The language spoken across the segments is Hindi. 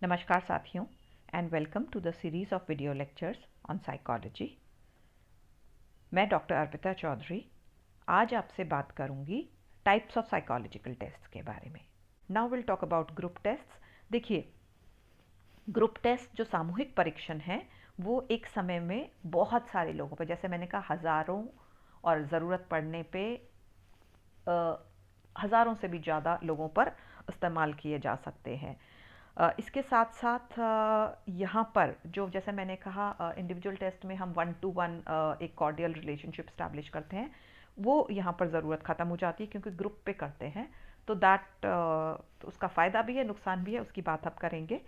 नमस्कार साथियों and welcome to the series of video lectures on psychology. मैं डॉक्टर अर्पिता चौधरी आज आपसे बात करूंगी टाइप्स ऑफ साइकोलॉजिकल टेस्ट्स के बारे में। Now will talk about group tests. देखिए, ग्रुप टेस्ट जो सामूहिक परीक्षण है वो एक समय में बहुत सारे लोगों पर, जैसे मैंने कहा हज़ारों और ज़रूरत पड़ने पे हज़ारों से भी ज़्यादा लोगों पर इस्तेमाल किए जा सकते हैं। इसके साथ साथ यहाँ पर जो जैसे मैंने कहा इंडिविजुअल टेस्ट में हम 1-to-1 एक कॉर्डियल रिलेशनशिप स्टैब्लिश करते हैं, वो यहाँ पर ज़रूरत ख़त्म हो जाती है क्योंकि ग्रुप पे करते हैं। तो दैट उसका फ़ायदा भी है, नुकसान भी है, उसकी बात अब करेंगे।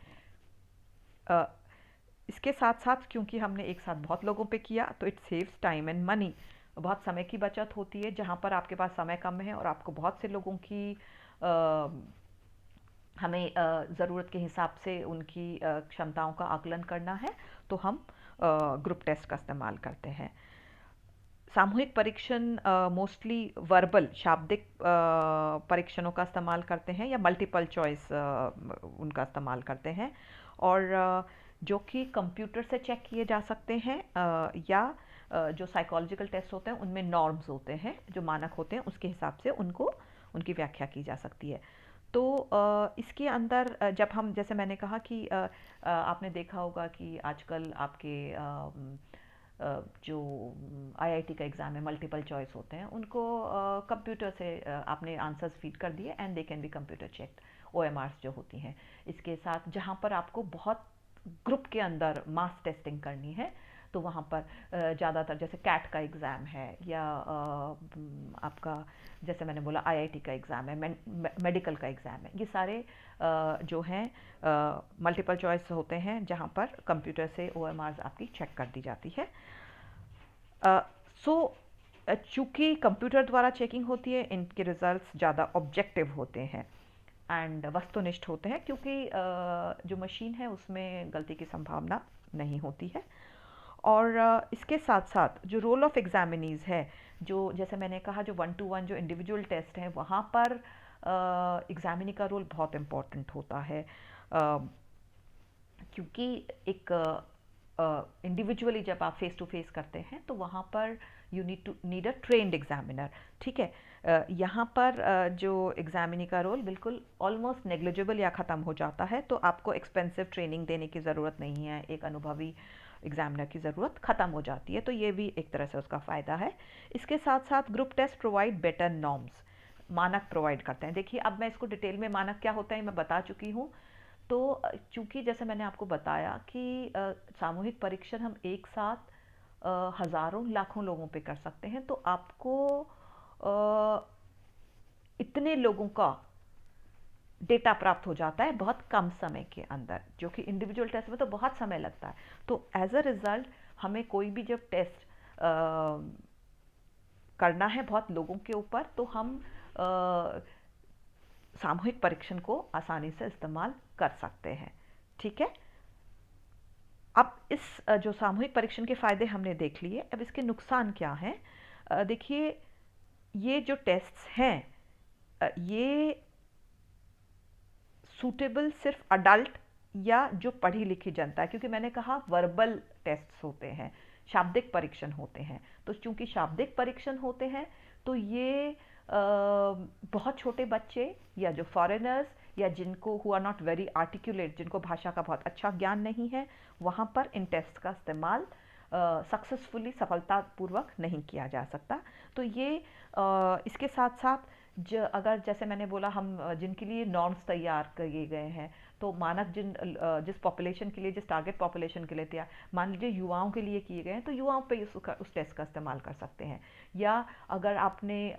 इसके साथ साथ क्योंकि हमने एक साथ बहुत लोगों पे किया तो it saves time and money. बहुत समय की बचत होती है जहाँ पर आपके पास समय कम है और आपको बहुत से लोगों की हमें ज़रूरत के हिसाब से उनकी क्षमताओं का आकलन करना है, तो हम ग्रुप टेस्ट का इस्तेमाल करते हैं। सामूहिक परीक्षण मोस्टली वर्बल शाब्दिक परीक्षणों का इस्तेमाल करते हैं या मल्टीपल चॉइस उनका इस्तेमाल करते हैं, और जो कि कंप्यूटर से चेक किए जा सकते हैं, या जो साइकोलॉजिकल टेस्ट होते हैं उनमें नॉर्म्स होते हैं, जो मानक होते हैं, उसके हिसाब से उनको उनकी व्याख्या की जा सकती है। तो इसके अंदर जब हम, जैसे मैंने कहा कि आपने देखा होगा कि आजकल आपके जो आईआईटी का एग्ज़ाम है, मल्टीपल चॉइस होते हैं, उनको कंप्यूटर से आपने आंसर्स फीड कर दिए and they can be computer checked, OMRs जो होती हैं। इसके साथ जहाँ पर आपको बहुत ग्रुप के अंदर मास टेस्टिंग करनी है, तो वहाँ पर ज़्यादातर जैसे कैट का एग्ज़ाम है या आपका जैसे मैंने बोला आईआईटी का एग्ज़ाम है, मेडिकल का एग्ज़ाम है, ये सारे जो हैं मल्टीपल चॉइस होते हैं जहाँ पर कंप्यूटर से ओएमआरस आपकी चेक कर दी जाती है। चूँकि कंप्यूटर द्वारा चेकिंग होती है, इनके रिजल्ट्स ज़्यादा ऑब्जेक्टिव होते हैं एंड वस्तुनिष्ठ होते हैं, क्योंकि जो मशीन है उसमें गलती की संभावना नहीं होती है। और इसके साथ साथ जो रोल ऑफ एग्जामिनीज है, जो जैसे मैंने कहा जो 1-to-1 जो इंडिविजुअल टेस्ट हैं, वहाँ पर एग्जामिनी का रोल बहुत इम्पोर्टेंट होता है, क्योंकि एक इंडिविजुअली जब आप फेस टू फेस करते हैं तो वहाँ पर you need a trained examiner. ठीक है, यहाँ पर जो एग्जामिनी का रोल बिल्कुल ऑलमोस्ट नेग्लिजिबल या ख़त्म हो जाता है, तो आपको एक्सपेंसिव ट्रेनिंग देने की ज़रूरत नहीं है, एक अनुभवी एग्जामिनर की ज़रूरत ख़त्म हो जाती है, तो ये भी एक तरह से उसका फ़ायदा है। इसके साथ साथ group test provide better norms, मानक प्रोवाइड करते हैं। देखिए, अब मैं इसको डिटेल में मानक क्या होता है मैं बता चुकी हूँ। तो चूंकि जैसे मैंने आपको बताया कि सामूहिक परीक्षण हम एक साथ हज़ारों लाखों लोगों पे कर सकते हैं, तो आपको इतने लोगों का डेटा प्राप्त हो जाता है बहुत कम समय के अंदर, जो कि इंडिविजुअल टेस्ट में तो बहुत समय लगता है। तो एज अ रिज़ल्ट हमें कोई भी जब टेस्ट करना है बहुत लोगों के ऊपर, तो हम सामूहिक परीक्षण को आसानी से इस्तेमाल कर सकते हैं। ठीक है, अब इस जो सामूहिक परीक्षण के फ़ायदे हमने देख लिए, अब इसके नुकसान क्या हैं। देखिए, ये जो टेस्ट्स हैं ये सूटेबल सिर्फ अडल्ट या जो पढ़ी लिखी जनता है, क्योंकि मैंने कहा वर्बल टेस्ट्स होते हैं, शाब्दिक परीक्षण होते हैं। तो चूंकि शाब्दिक परीक्षण होते हैं तो ये बहुत छोटे बच्चे या जो फॉरेनर्स या जिनको who are not very articulate, जिनको भाषा का बहुत अच्छा ज्ञान नहीं है, वहाँ पर इन टेस्ट का इस्तेमाल सक्सेसफुली, सफलतापूर्वक नहीं किया जा सकता। तो ये इसके साथ साथ अगर जैसे मैंने बोला हम जिनके लिए नॉर्म्स तैयार किए गए हैं, तो मानक जिस पॉपुलेशन के लिए, जिस टारगेट पॉपुलेशन के लिए तैयार, मान लीजिए युवाओं के लिए किए गए हैं, तो युवाओं पे उस टेस्ट का इस्तेमाल कर सकते हैं। या अगर आपने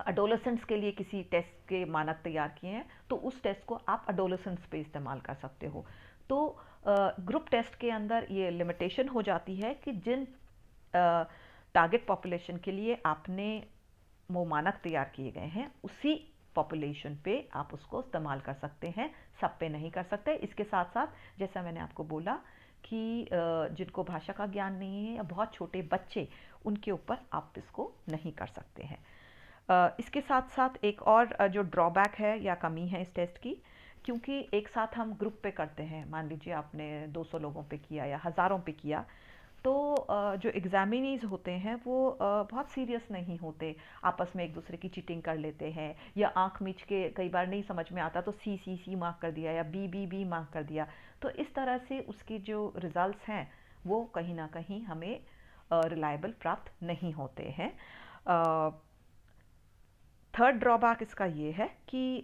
अडोलेसेंट्स के लिए किसी टेस्ट के मानक तैयार किए हैं, तो उस टेस्ट को आप अडोलेसेंट्स पे इस्तेमाल कर सकते हो। तो ग्रुप टेस्ट के अंदर ये लिमिटेशन हो जाती है कि जिन टारगेट पॉपुलेशन के लिए आपने वो मानक तैयार किए गए हैं, उसी पॉपुलेशन पे आप उसको इस्तेमाल कर सकते हैं, सब पे नहीं कर सकते। इसके साथ साथ जैसा मैंने आपको बोला कि जिनको भाषा का ज्ञान नहीं है या बहुत छोटे बच्चे, उनके ऊपर आप इसको नहीं कर सकते हैं। इसके साथ साथ एक और जो ड्रॉबैक है या कमी है इस टेस्ट की, क्योंकि एक साथ हम ग्रुप पे करते हैं, मान लीजिए आपने 200 लोगों पे किया या हज़ारों पे किया, तो जो एग्जामिनीज होते हैं वो बहुत सीरियस नहीं होते, आपस में एक दूसरे की चीटिंग कर लेते हैं, या आंख मीच के कई बार नहीं समझ में आता तो सी सी सी मार्क कर दिया या बी बी बी मार्क कर दिया। तो इस तरह से उसके जो रिजल्ट्स हैं वो कहीं ना कहीं हमें रिलायबल प्राप्त नहीं होते हैं। थर्ड ड्रॉबैक इसका ये है कि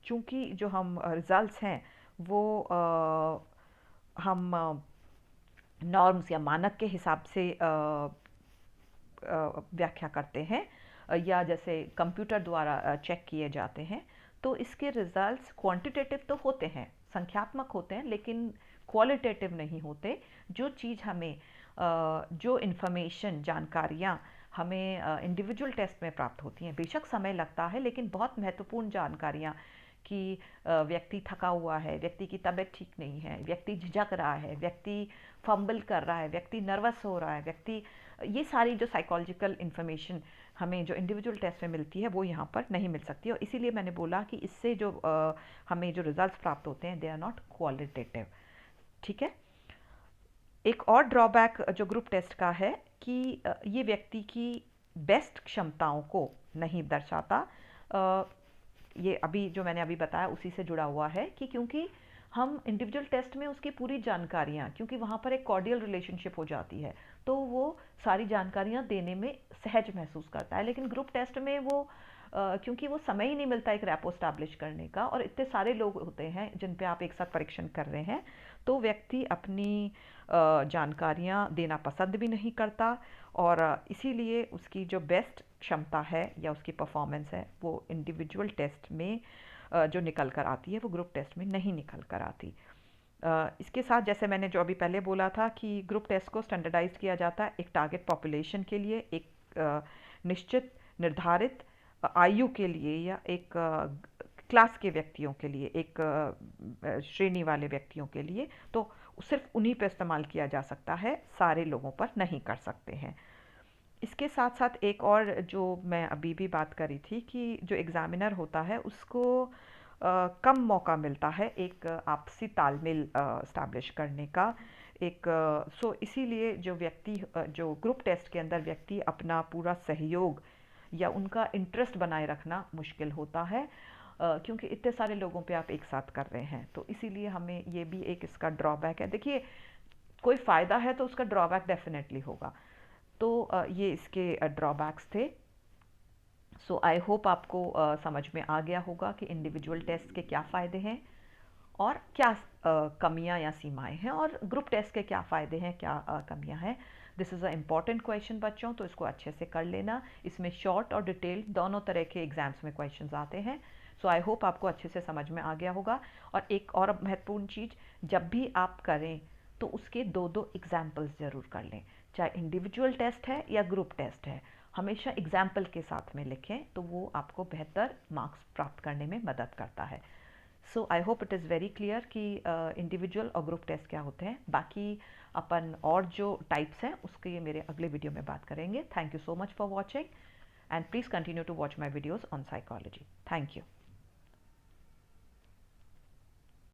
चूंकि जो हम रिजल्ट्स हैं वो हम नॉर्म्स या मानक के हिसाब से व्याख्या करते हैं, या जैसे कंप्यूटर द्वारा चेक किए जाते हैं, तो इसके रिजल्ट्स क्वांटिटेटिव तो होते हैं, संख्यात्मक होते हैं, लेकिन क्वालिटेटिव नहीं होते। जो चीज़ हमें जो इन्फॉर्मेशन, जानकारियाँ हमें इंडिविजुअल टेस्ट में प्राप्त होती हैं, बेशक समय लगता है, लेकिन बहुत महत्वपूर्ण जानकारियाँ कि व्यक्ति थका हुआ है, व्यक्ति की तबीयत ठीक नहीं है, व्यक्ति झिझक रहा है, व्यक्ति फंबल कर रहा है, व्यक्ति नर्वस हो रहा है, व्यक्ति, ये सारी जो साइकोलॉजिकल इन्फॉर्मेशन हमें जो इंडिविजुअल टेस्ट में मिलती है वो यहाँ पर नहीं मिल सकती। और इसीलिए मैंने बोला कि इससे जो हमें जो रिजल्ट्स प्राप्त होते हैं दे आर नॉट क्वालिटेटिव। ठीक है। एक और ड्रॉबैक जो ग्रुप टेस्ट का है कि ये व्यक्ति की बेस्ट क्षमताओं को नहीं दर्शाता। ये अभी जो मैंने अभी बताया उसी से जुड़ा हुआ है कि क्योंकि हम इंडिविजुअल टेस्ट में उसकी पूरी जानकारियाँ, क्योंकि वहाँ पर एक कॉर्डियल रिलेशनशिप हो जाती है, तो वो सारी जानकारियाँ देने में सहज महसूस करता है। लेकिन ग्रुप टेस्ट में वो क्योंकि वो समय ही नहीं मिलता एक रैपो स्टैब्लिश करने का, और इतने सारे लोग होते हैं जिन पे आप एक साथ परीक्षण कर रहे हैं, तो व्यक्ति अपनी जानकारियाँ देना पसंद भी नहीं करता, और इसीलिए उसकी जो बेस्ट क्षमता है या उसकी परफॉर्मेंस है वो इंडिविजुअल टेस्ट में जो निकल कर आती है वो ग्रुप टेस्ट में नहीं निकल कर आती। इसके साथ जैसे मैंने जो अभी पहले बोला था कि ग्रुप टेस्ट को स्टैंडर्डाइज किया जाता है एक टारगेट पॉपुलेशन के लिए, एक निश्चित निर्धारित आयु के लिए, या एक क्लास के व्यक्तियों के लिए, एक श्रेणी वाले व्यक्तियों के लिए, तो सिर्फ उन्हीं पर इस्तेमाल किया जा सकता है, सारे लोगों पर नहीं कर सकते हैं। इसके साथ साथ एक और जो मैं अभी भी बात करी थी कि जो एग्ज़ामिनर होता है उसको कम मौका मिलता है एक आपसी तालमेल इस्टेब्लिश करने का, एक सो इसीलिए जो व्यक्ति जो ग्रुप टेस्ट के अंदर व्यक्ति अपना पूरा सहयोग या उनका इंटरेस्ट बनाए रखना मुश्किल होता है, क्योंकि इतने सारे लोगों पे आप एक साथ कर रहे हैं, तो इसीलिए हमें ये भी एक इसका ड्रॉबैक है। देखिए, कोई फ़ायदा है तो उसका ड्रॉबैक डेफिनेटली होगा, तो ये इसके ड्रॉबैक्स थे। सो आई होप आपको समझ में आ गया होगा कि इंडिविजुअल टेस्ट के क्या फ़ायदे हैं और क्या कमियां या सीमाएं हैं, और ग्रुप टेस्ट के क्या फ़ायदे हैं, क्या कमियां हैं। This is a important question बच्चों, तो इसको अच्छे से कर लेना। इसमें शॉर्ट और डिटेल दोनों तरह के एग्जाम्स में क्वेश्चंस आते हैं। सो आई होप आपको अच्छे से समझ में आ गया होगा। और एक और महत्वपूर्ण चीज़, जब भी आप करें तो उसके दो दो एग्जाम्पल्स ज़रूर कर लें, चाहे इंडिविजुअल टेस्ट है या ग्रुप टेस्ट है, हमेशा एग्जाम्पल के साथ में लिखें, तो वो आपको बेहतर मार्क्स प्राप्त करने में मदद करता है। So I hope it is very clear कि इंडिविजुअल और ग्रुप टेस्ट क्या होते हैं। बाकी अपन और जो टाइप्स हैं उसके मेरे अगले वीडियो में बात करेंगे। Thank you so much for watching, and please continue to watch my videos on psychology. Thank you.